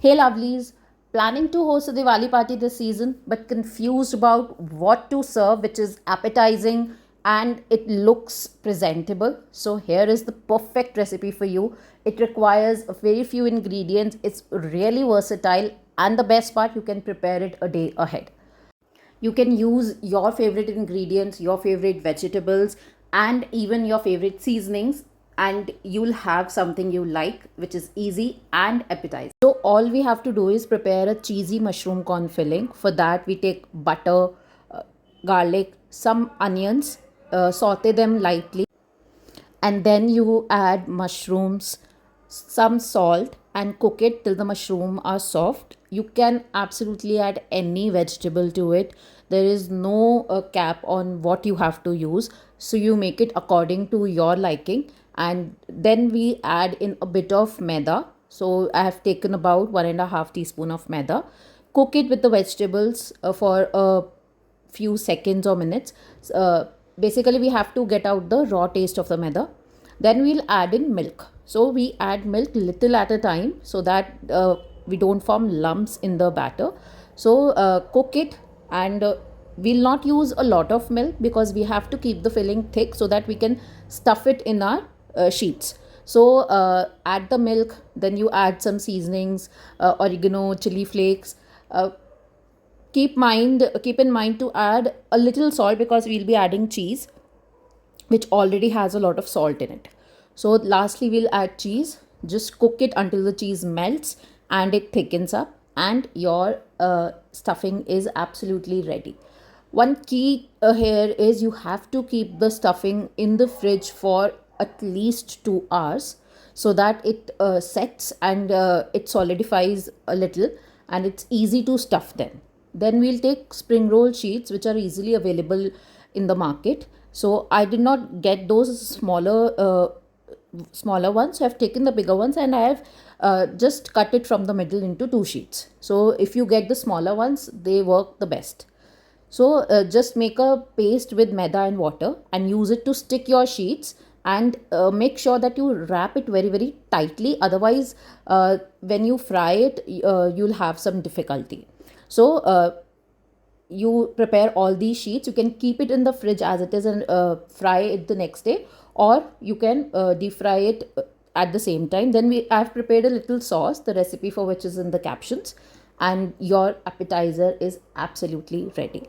Hey lovelies, planning to host a Diwali party this season but confused about what to serve, which is appetizing and it looks presentable. So, here is the perfect recipe for you. It requires a very few ingredients, it's really versatile, and the best part, you can prepare it a day ahead. You can use your favorite ingredients, your favorite vegetables, and even your favorite seasonings, and you'll have something you like, which is easy and appetizing. So, all we have to do is prepare a cheesy mushroom corn filling. For that, we take butter, garlic, some onions, saute them lightly, and then you add mushrooms, some salt, and cook it till the mushroom are soft. You can absolutely add any vegetable to it. There is no cap on what you have to use, so you make it according to your liking. And then we add in a bit of maida. So I have taken about 1.5 teaspoon of maida. Cook it with the vegetables for a few seconds or minutes. uh, Basically we have to get out the raw taste of the maida. Then we'll add in milk. So we add milk little at a time, so that we don't form lumps in the batter. So cook it, and we'll not use a lot of milk because we have to keep the filling thick so that we can stuff it in our sheets. So add the milk, then you add some seasonings, oregano, chili flakes. Keep in mind to add a little salt because we'll be adding cheese, which already has a lot of salt in it. So lastly we'll add cheese. Just cook it until the cheese melts and it thickens up, and your stuffing is absolutely ready. One key here is you have to keep the stuffing in the fridge for at least 2 hours, so that it sets and it solidifies a little, and it's easy to stuff then we'll take spring roll sheets, which are easily available in the market. So I did not get those smaller ones, so I've taken the bigger ones, and I have just cut it from the middle into 2 sheets. So if you get the smaller ones, they work the best. So just make a paste with maida and water and use it to stick your sheets, and make sure that you wrap it very very tightly. Otherwise, when you fry it, you'll have some difficulty. So you prepare all these sheets. You can keep it in the fridge as it is and fry it the next day, or you can deep fry it at the same time. Then I've prepared a little sauce, the recipe for which is in the captions, and your appetizer is absolutely ready.